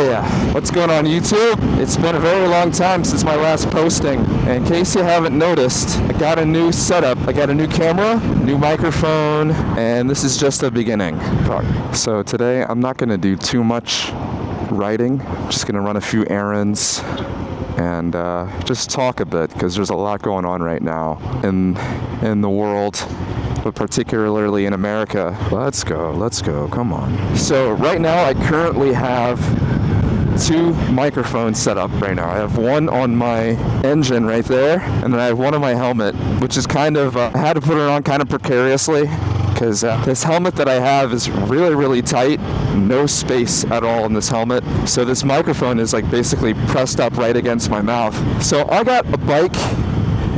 Oh yeah, what's going on YouTube? It's been a very long time since my last posting. And in case you haven't noticed, I got a new setup. I got a new camera, new microphone, and this is just the beginning. So today I'm not gonna do too much writing. I'm just gonna run a few errands and just talk a bit, because there's a lot going on right now in the world, but particularly in America. Let's go, come on. So right now I currently have two microphones set up right now. I have one on my engine right there, and then I have one on my helmet, which is kind of, I had to put it on kind of precariously, because this helmet that I have is really, really tight. No space at all in this helmet. So this microphone is like basically pressed up right against my mouth. So I got a bike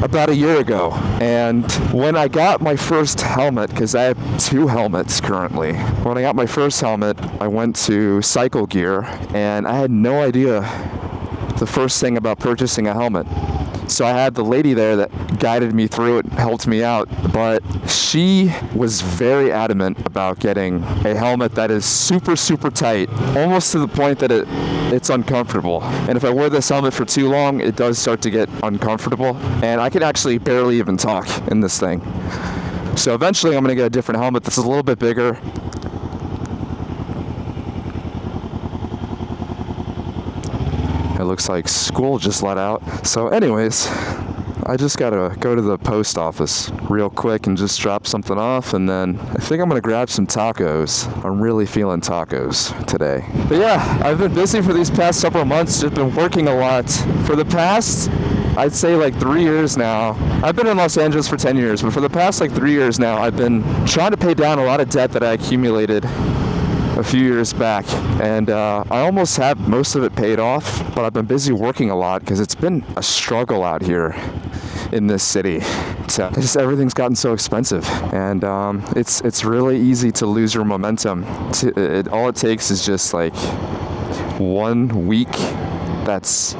about a year ago, and when I got my first helmet, because I have two helmets currently, when I got my first helmet, I went to Cycle Gear, and I had no idea the first thing about purchasing a helmet. So I had the lady there that guided me through it, helped me out, but she was very adamant about getting a helmet that is super, super tight, almost to the point that it's uncomfortable. And if I wear this helmet for too long, it does start to get uncomfortable, and I can actually barely even talk in this thing. So eventually I'm gonna get a different helmet that's a little bit bigger. It looks like school just let out. So anyways, I just gotta go to the post office real quick and just drop something off, and then I think I'm gonna grab some tacos. I'm really feeling tacos today. But yeah, I've been busy for these past several months, just been working a lot. For the past, I'd say like 3 years now. I've been in Los Angeles for 10 years, but for the past like 3 years now, I've been trying to pay down a lot of debt that I accumulated a few years back, and I almost have most of it paid off, but I've been busy working a lot because it's been a struggle out here in this city. Just everything's gotten so expensive, and it's really easy to lose your momentum. All it takes is just like 1 week that's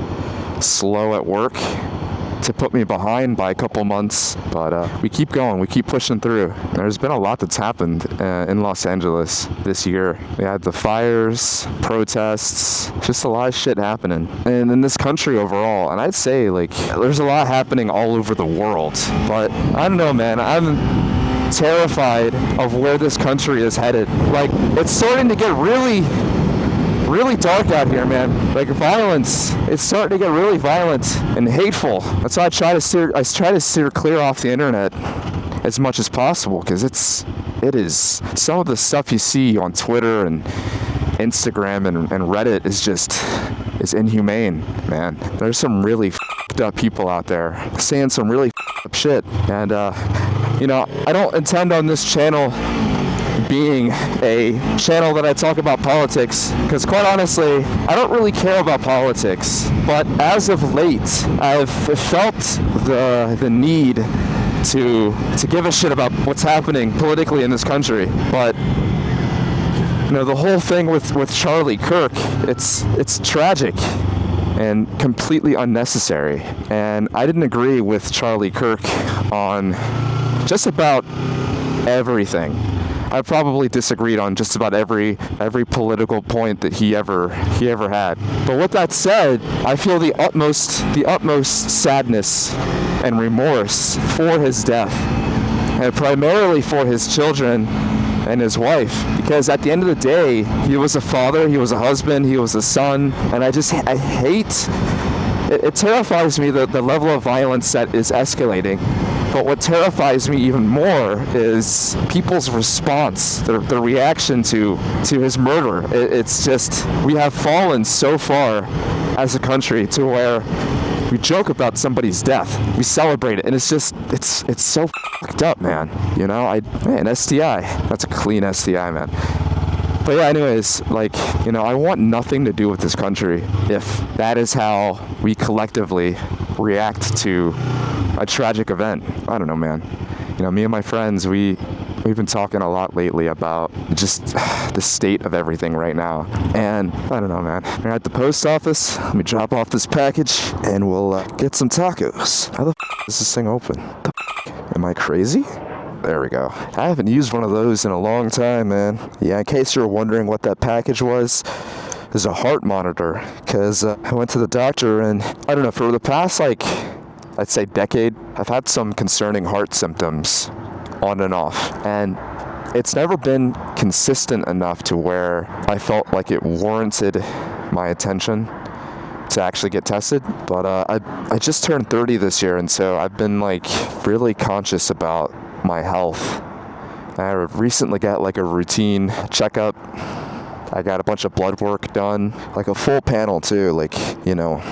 slow at work to put me behind by a couple months, but we keep going, we keep pushing through. There's been a lot that's happened in Los Angeles this year. We had the fires, protests, just a lot of shit happening, and in this country overall. And I'd say like there's a lot happening all over the world, but I don't know, man, I'm terrified of where this country is headed. Like, it's starting to get really dark out here, man. Like, violence, it's starting to get really violent and hateful. That's why I try to steer clear off the internet as much as possible, because it is some of the stuff you see on Twitter and Instagram and Reddit is inhumane, man. There's some really fucked up people out there saying some really fucked up shit, and you know, I don't intend on this channel being a channel that I talk about politics, because quite honestly, I don't really care about politics. But as of late, I've felt the need to give a shit about what's happening politically in this country. But you know, the whole thing with Charlie Kirk, it's tragic and completely unnecessary. And I didn't agree with Charlie Kirk on just about everything. I probably disagreed on just about every political point that he ever had. But with that said, I feel the utmost sadness and remorse for his death, and primarily for his children and his wife, because at the end of the day, he was a father, he was a husband, he was a son, and I hate. It terrifies me the level of violence that is escalating. But what terrifies me even more is people's response, the reaction to his murder. It's just, we have fallen so far as a country to where we joke about somebody's death, we celebrate it, and it's so fucked up, man. You know, man, STI, that's a clean STI, man. But yeah, anyways, like, you know, I want nothing to do with this country if that is how we collectively react to a tragic event. I don't know, man. You know, me and my friends, we've been talking a lot lately about just the state of everything right now. And I don't know, man. We're at the post office. Let me drop off this package and we'll get some tacos. How the is this thing open? Am I crazy? There we go. I haven't used one of those in a long time, man. Yeah, in case you're wondering what that package was, is a heart monitor, because I went to the doctor, and I don't know, for the past, like, I'd say decade, I've had some concerning heart symptoms on and off, and it's never been consistent enough to where I felt like it warranted my attention to actually get tested. But I just turned 30 this year, and so I've been like really conscious about my health. I recently got like a routine checkup. I got a bunch of blood work done, like a full panel too, like, you know,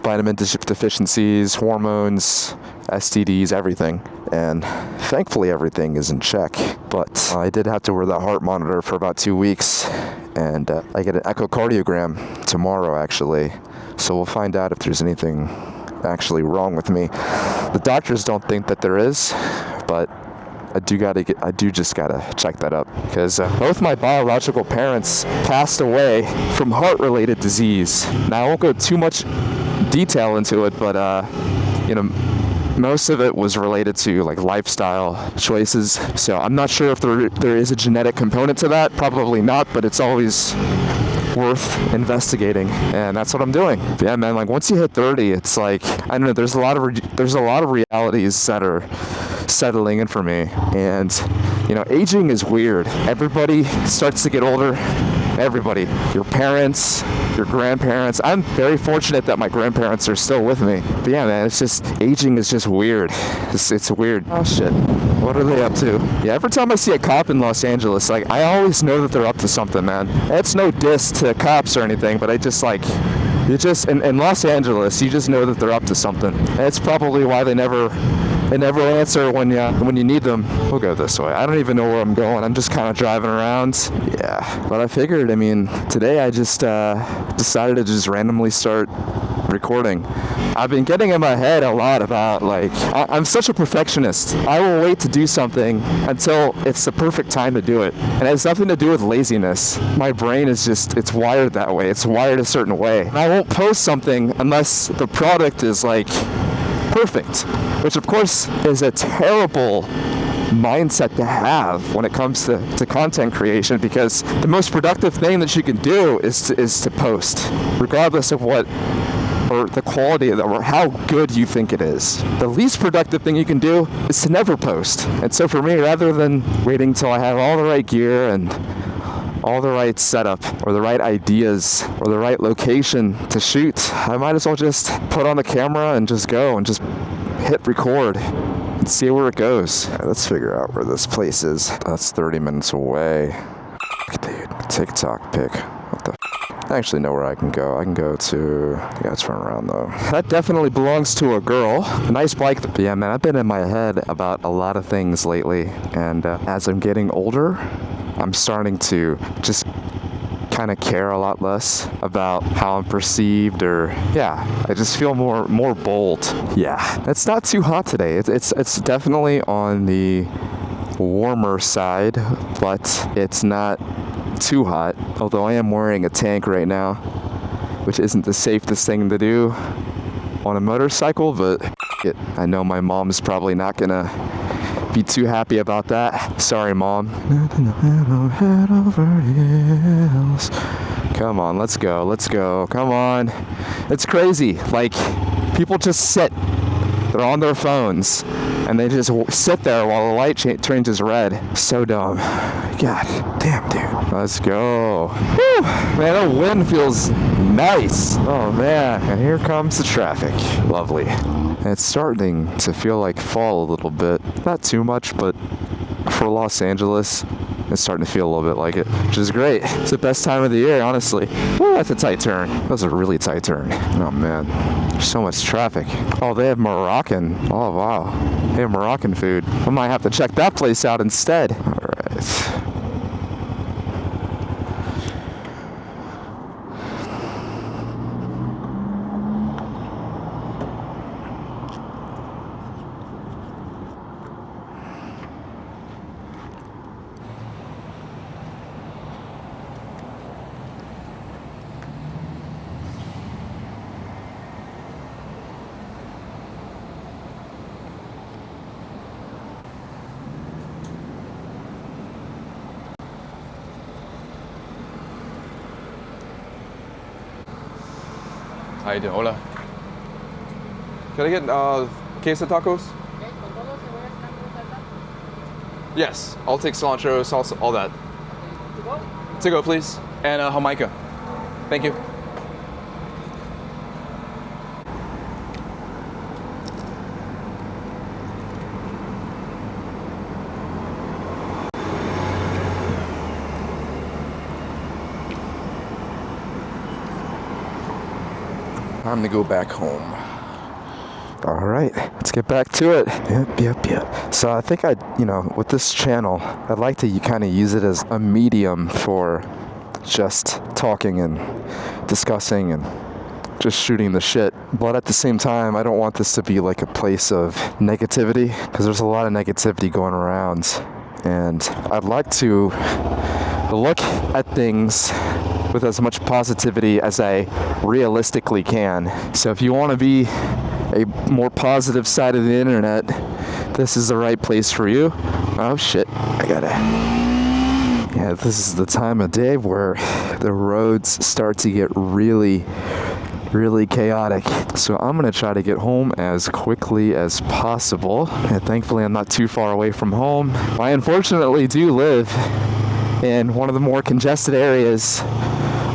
vitamin deficiencies, hormones, STDs, everything. And thankfully everything is in check. But I did have to wear that heart monitor for about 2 weeks, and I get an echocardiogram tomorrow actually. So we'll find out if there's anything actually wrong with me. The doctors don't think that there is, but I do just gotta check that up, because both my biological parents passed away from heart-related disease. Now I won't go too much detail into it, but you know, most of it was related to like lifestyle choices. So I'm not sure if there is a genetic component to that. Probably not, but it's always worth investigating, and that's what I'm doing. But yeah, man, like once you hit 30, it's like, I don't know, there's a lot of realities that are settling in for me. And you know, aging is weird. Everybody starts to get older. Everybody, your parents, your grandparents. I'm very fortunate that my grandparents are still with me. But yeah, man, it's just, aging is just weird. It's weird. Oh shit, what are they up to? Yeah, every time I see a cop in Los Angeles, like, I always know that they're up to something, man. It's no diss to cops or anything, but I just like, you just, in Los Angeles, you just know that they're up to something. And it's probably why they never answer when you need them. We'll go this way. I don't even know where I'm going. I'm just kind of driving around. Yeah, but I figured, I mean, today I just decided to just randomly start recording. I've been getting in my head a lot about, like, I'm such a perfectionist. I will wait to do something until it's the perfect time to do it. And it has nothing to do with laziness. My brain is just, it's wired that way. It's wired a certain way. And I won't post something unless the product is, like, perfect, which of course is a terrible mindset to have when it comes to content creation, because the most productive thing that you can do is to post, regardless of what, or the quality of it, or how good you think it is. The least productive thing you can do is to never post. And so for me, rather than waiting till I have all the right gear and all the right setup, or the right ideas, or the right location to shoot, I might as well just put on the camera and just go and just hit record and see where it goes. Right, let's figure out where this place is. That's 30 minutes away. Dude, TikTok pic. What the I actually know where I can go. I can go to, yeah, turn around though. That definitely belongs to a girl. A nice bike. But yeah, man, I've been in my head about a lot of things lately, and as I'm getting older, I'm starting to just kind of care a lot less about how I'm perceived, or yeah, I just feel more bold. Yeah, it's not too hot today. It's definitely on the warmer side, but it's not too hot. Although I am wearing a tank right now, which isn't the safest thing to do on a motorcycle, but I know my mom's probably not gonna be too happy about that. Sorry, Mom. Come on, let's go. Come on. It's crazy. Like, people just sit. They're on their phones, and they just sit there while the light changes red. So dumb. God damn, dude. Let's go. Whew. Man, the wind feels nice. Oh, man. And here comes the traffic. Lovely. It's starting to feel like fall a little bit. Not too much, but for Los Angeles, it's starting to feel a little bit like it, which is great. It's the best time of the year, honestly. Woo, that's a tight turn. That was a really tight turn. Oh, man. There's so much traffic. Oh, they have Moroccan. Oh, wow. They have Moroccan food. I might have to check that place out instead. All right. How you doing? Hola. Can I get queso tacos? Yes, I'll take cilantro, salsa, all that. To go? To go, please. And Jamaica. Thank you. Time to go back home. All right, let's get back to it. Yep. So I think with this channel, I'd like to kind of use it as a medium for just talking and discussing and just shooting the shit. But at the same time, I don't want this to be like a place of negativity, because there's a lot of negativity going around. And I'd like to look at things with as much positivity as I realistically can. So if you want to be a more positive side of the internet, this is the right place for you. Oh shit, yeah, this is the time of day where the roads start to get really chaotic. So I'm gonna try to get home as quickly as possible. And thankfully I'm not too far away from home. I unfortunately do live in one of the more congested areas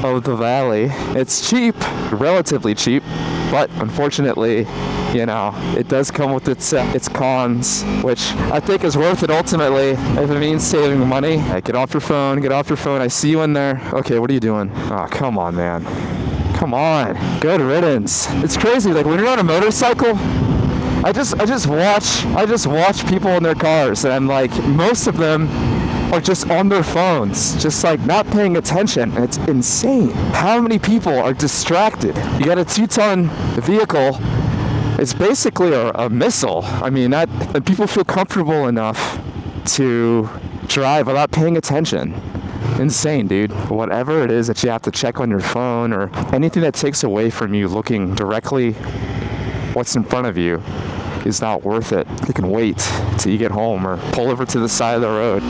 of the valley. It's cheap, relatively cheap, but unfortunately, it does come with its cons, which I think is worth it ultimately if it means saving money. Hey, get off your phone. I see you in there. Okay, what are you doing? Oh, come on, man. Come on. Good riddance. It's crazy. Like when you're on a motorcycle, I just watch people in their cars, and I'm like, most of them are just on their phones, just like not paying attention. And it's insane how many people are distracted. You got a 2-ton vehicle. It's basically a missile. I mean, and people feel comfortable enough to drive without paying attention. Insane, dude. Whatever it is that you have to check on your phone, or anything that takes away from you looking directly what's in front of you, is not worth it. You can wait till you get home or pull over to the side of the road.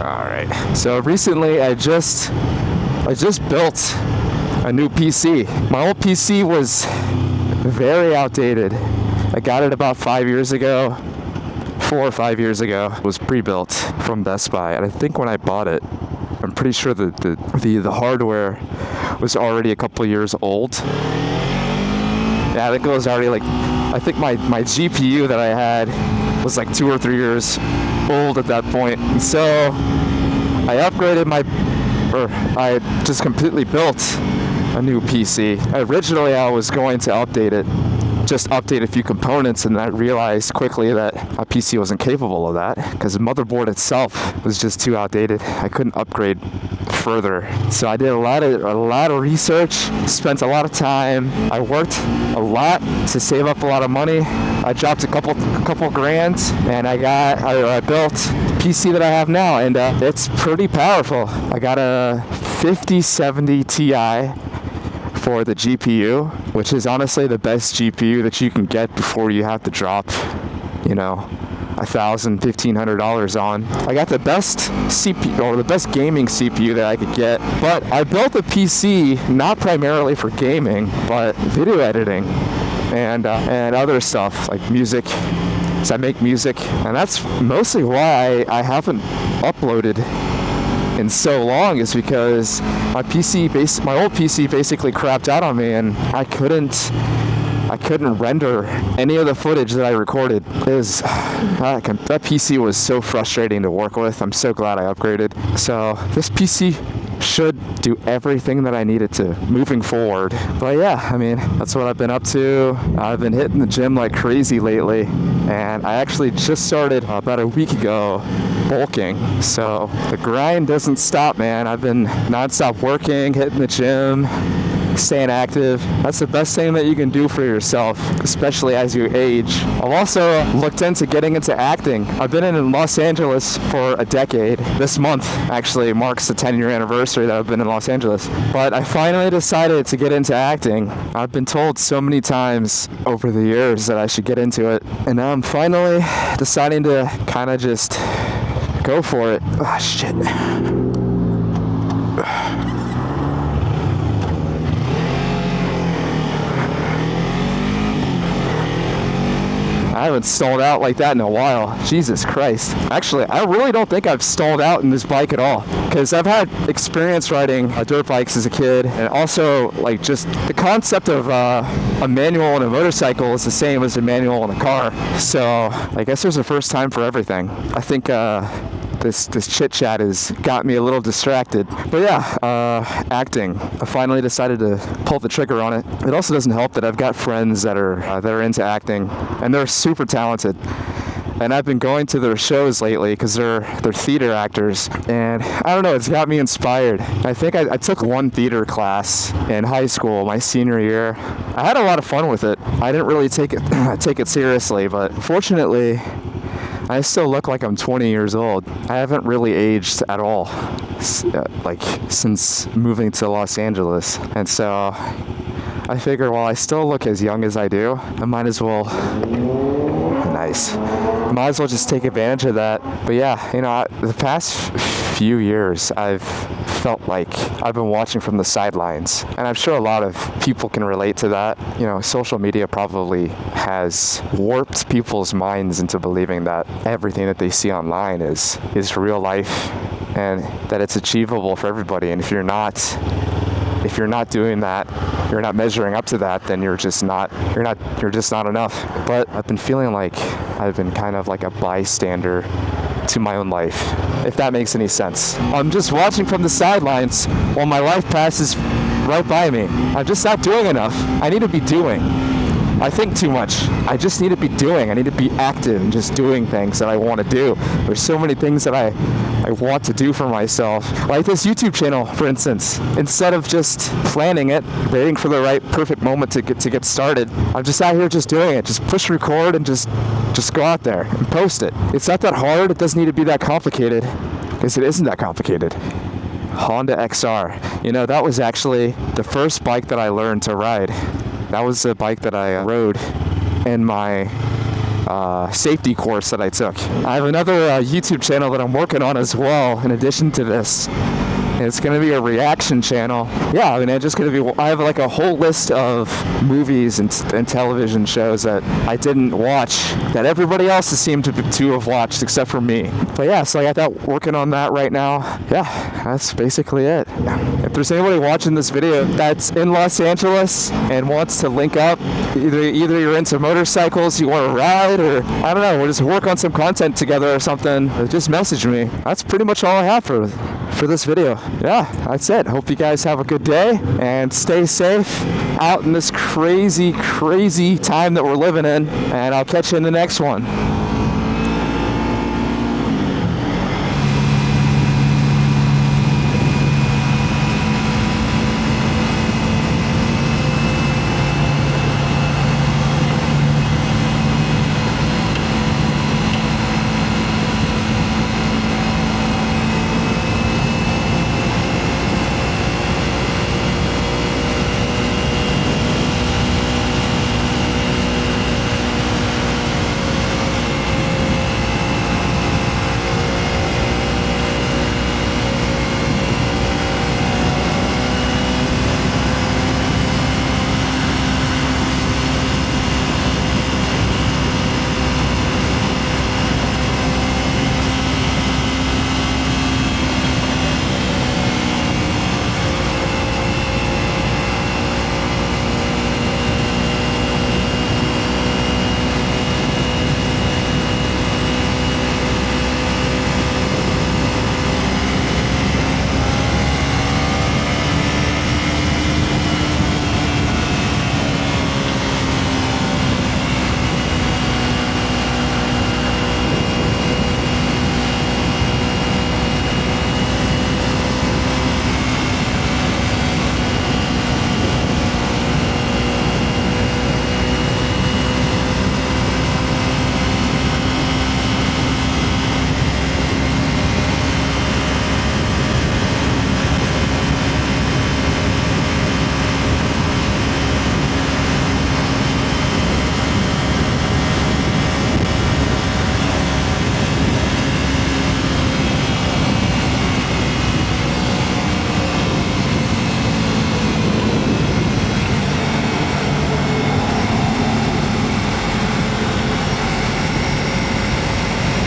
Alright, so recently I just built a new PC. My old PC was very outdated. I got it about 4 or 5 years ago. It was pre-built from Best Buy, and I think when I bought it, I'm pretty sure that the hardware was already a couple years old. Yeah, I think it was already I think my GPU that I had was like 2 or 3 years old at that point. And so I I just completely built a new PC. Originally I was going to update a few components, and I realized quickly that my PC wasn't capable of that, because the motherboard itself was just too outdated. I couldn't upgrade further. So I did a lot of research, spent a lot of time. I worked a lot to save up a lot of money. I dropped a couple grand, and I built the PC that I have now, and it's pretty powerful. I got a 5070 Ti for the GPU, which is honestly the best GPU that you can get before you have to drop, $1,000, $1,500 on. I got the best CPU, or the best gaming CPU that I could get, but I built a PC not primarily for gaming, but video editing and other stuff like music. So I make music, and that's mostly why I haven't uploaded in so long, is because my old PC basically crapped out on me, and I couldn't render any of the footage that I recorded. That PC was so frustrating to work with. I'm so glad I upgraded. So this PC should do everything that I needed to moving forward. But yeah, I mean, that's what I've been up to. I've been hitting the gym like crazy lately, and I actually just started about a week ago bulking. So the grind doesn't stop, man. I've been nonstop working, hitting the gym, staying active. That's the best thing that you can do for yourself, especially as you age. I've also looked into getting into acting. I've been in Los Angeles for a decade. This month actually marks the 10-year anniversary that I've been in Los Angeles. But I finally decided to get into acting. I've been told so many times over the years that I should get into it, and now I'm finally deciding to kind of just go for it. Ah, shit. haven't stalled out like that in a while. Jesus Christ. Actually, I really don't think I've stalled out in this bike at all, because I've had experience riding dirt bikes as a kid, and also like just the concept of a manual and a motorcycle is the same as a manual in a car. So I guess there's a first time for everything. I think this chit chat has got me a little distracted. But yeah, acting. I finally decided to pull the trigger on it. It also doesn't help that I've got friends that are into acting, and they're super talented. And I've been going to their shows lately because they're theater actors, and I don't know, it's got me inspired. I think I took one theater class in high school, my senior year. I had a lot of fun with it. I didn't really take it seriously, but fortunately, I still look like I'm 20 years old. I haven't really aged at all, like since moving to Los Angeles. And so I figure while I still look as young as I do, I might as well, might as well just take advantage of that. But yeah, you know, the past few years, I've felt like I've been watching from the sidelines, and I'm sure a lot of people can relate to that. You know, social media probably has warped people's minds into believing that everything that they see online is real life, and that it's achievable for everybody. And if you're not doing that, you're not measuring up to that, then you're just not enough. But I've been feeling like I've been kind of like a bystander to my own life, if that makes any sense. I'm just watching from the sidelines while my life passes right by me. I'm just not doing enough. I need to be doing. I think too much. I just need to be doing. I need to be active and just doing things that I want to do. There's so many things that I want to do for myself. Like this YouTube channel, for instance. Instead of just planning it, waiting for the right perfect moment to get started, I'm just out here just doing it. Just push record and just go out there and post it. It's not that hard. It doesn't need to be that complicated, because it isn't that complicated. Honda XR. You know, that was actually the first bike that I learned to ride. That was a bike that I rode in my safety course that I took. I have another YouTube channel that I'm working on as well, in addition to this. It's going to be a reaction channel. Yeah, I mean, it's just going to be, I have like a whole list of movies and television shows that I didn't watch that everybody else has seemed to have watched except for me. But yeah, so I got that, working on that right now. Yeah, that's basically it. If there's anybody watching this video that's in Los Angeles and wants to link up, either you're into motorcycles, you want to ride, or I don't know, we'll just work on some content together or something, just message me. That's pretty much all I have for this video. Yeah, that's it. Hope you guys have a good day and stay safe out in this crazy time that we're living in, and I'll catch you in the next one.